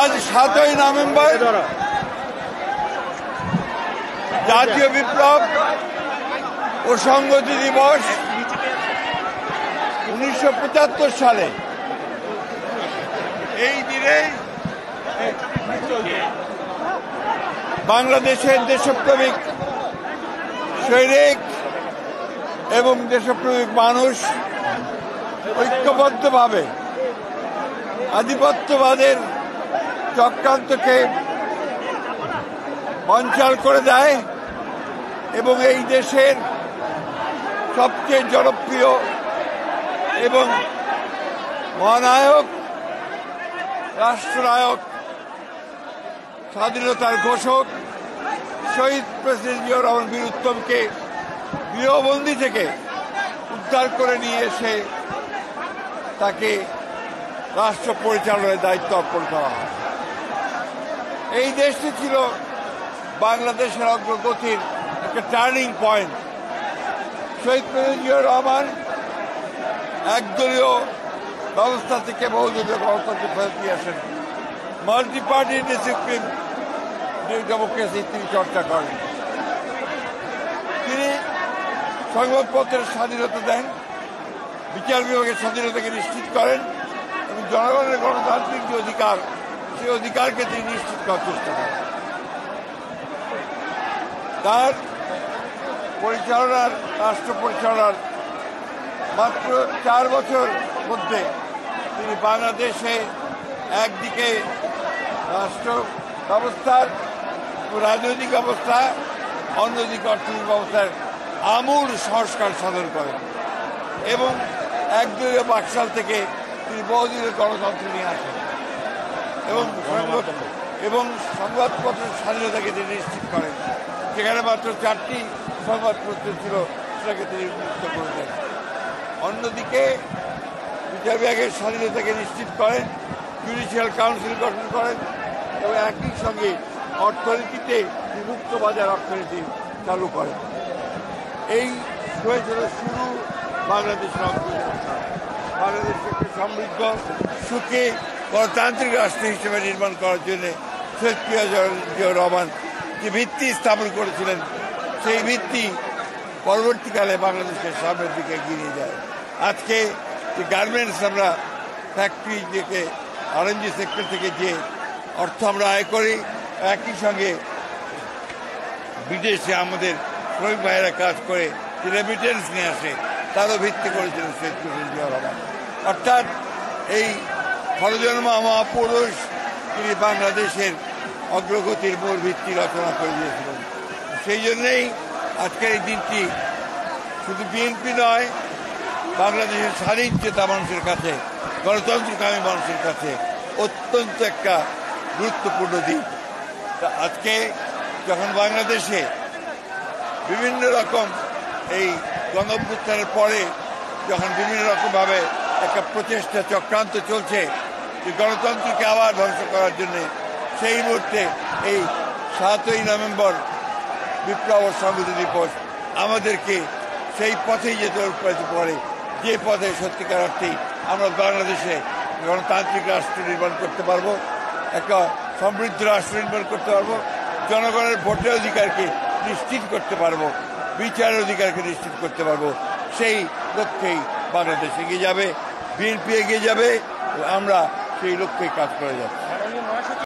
আজ 7ই নভেম্বর জাতীয় বিপ্লব ও সংহতি দিবস। 1975 সালে এই দিনে বাংলাদেশের দেশপ্রেমিক সৈনিক এবং দেশপ্রেমিক মানুষ ঐক্যবদ্ধভাবে আধিপত্যবাদের চক্রান্তকে বঞ্চল করে দেয় এবং এই দেশের সবচেয়ে জনপ্রিয় এবং মহানায়ক, রাষ্ট্রনায়ক, স্বাধীনতার ঘোষক শহীদ প্রেসিডেন্ট জিয়াউর রহমান বীর উত্তমকে গৃহবন্দী থেকে উদ্ধার করে নিয়ে এসে তাকে রাষ্ট্র পরিচালনার দায়িত্ব অর্পণ করা হয়। এই দেশটি ছিল বাংলাদেশের অগ্রগতির একটা টার্নিং পয়েন্ট। শহীদ প্রেসিডেন্ট জিয়াউর রহমান একদলীয় ব্যবস্থা থেকে বহুদলীয় গণতন্ত্রে ফেরত দিয়ে আসেন। মাল্টি পার্টি ডিসিপ্লিন ডেমোক্রেসি তিনি চর্চা করেন। তিনি সংবাদপত্রের স্বাধীনতা দেন, বিচার বিভাগের স্বাধীনতাকে নিশ্চিত করেন এবং জনগণের গণতান্ত্রিক যে অধিকার, সেই অধিকারকে তিনি নিশ্চিত করার চেষ্টা করেন। তার পরিচালনার, রাষ্ট্র পরিচালনার মাত্র 4 বছর মধ্যে তিনি বাংলাদেশে একদিকে রাষ্ট্র ব্যবস্থার রাজনৈতিক ব্যবস্থা, অন্যদিকে অর্থনৈতিক ব্যবস্থার আমূল সংস্কার সাধন করেন এবং একদলীয় বাকশাল থেকে তিনি বহুদলীয় গণতন্ত্র নিয়ে আসেন এবং সংবাদপত্রের স্বাধীনতাকে তিনি নিশ্চিত করেন। সেখানে মাত্র 4টি সংবাদপত্র ছিল, সেটাকে তিনি মুক্ত করে দেন। অন্যদিকে বিচার বিভাগের স্বাধীনতাকে নিশ্চিত করেন, জুডিশিয়াল কাউন্সিল গঠন করেন এবং একই সঙ্গে অর্থনীতিতে মুক্ত বাজার অর্থনীতি চালু করেন। এই হয়েছিল শুরু বাংলাদেশের অগ্রগতি। বাংলাদেশকে একটি সমৃদ্ধ, সুখী, গণতান্ত্রিক রাষ্ট্র হিসেবে নির্মাণ করার জন্য শহীদ জিয়াউর রহমান যে ভিত্তি স্থাপন করেছিলেন, সেই ভিত্তি পরবর্তীকালে বাংলাদেশের সামনের দিকে এগিয়ে নিয়ে যায়। আজকে যে গার্মেন্টস, আমরা ফ্যাক্টরি থেকে আরএনজি সেক্টর থেকে যে অর্থ আমরা আয় করি, একই সঙ্গে বিদেশে আমাদের শ্রমিক ভাইয়েরা কাজ করে যে রেমিটেন্স নিয়ে আসে, তারও ভিত্তি করেছিলেন শহীদ প্রেসিডেন্ট জিয়াউর রহমান। অর্থাৎ এই খরজন্মা মহাপুরুষ তিনি বাংলাদেশের অগ্রগতির মূল ভিত্তি রচনা করে দিয়েছিলেন। সেই জন্যেই আজকের এই দিনটি শুধু বিএনপি নয়, বাংলাদেশের স্বাধীন চেতা মানুষের কাছে, গণতন্ত্রকামী মানুষের কাছে অত্যন্ত একটা গুরুত্বপূর্ণ দিন। আজকে যখন বাংলাদেশে বিভিন্ন রকম এই গণঅভ্যুত্থানের পরে যখন বিভিন্ন রকমভাবে একটা প্রচেষ্টা চক্রান্ত চলছে যে গণতন্ত্রকে আবার ধ্বংস করার জন্য, সেই মুহূর্তে এই 7ই নভেম্বর বিপ্লব ও সংহতি দিবস আমাদেরকে সেই পথেই যেতে অনুপ্রাণিত করে, যে পথে সত্যিকার অর্থেই আমরা বাংলাদেশে গণতান্ত্রিক রাষ্ট্র নির্মাণ করতে পারবো, একটা সমৃদ্ধ রাষ্ট্র নির্মাণ করতে পারবো, জনগণের ভোটের অধিকারকে নিশ্চিত করতে পারবো, বিচারের অধিকারকে নিশ্চিত করতে পারবো। সেই লক্ষ্যেই বাংলাদেশ এগিয়ে যাবে, বিএনপি এগিয়ে যাবে, আমরা সেই লক্ষ্যেই কাজ করে যাচ্ছি।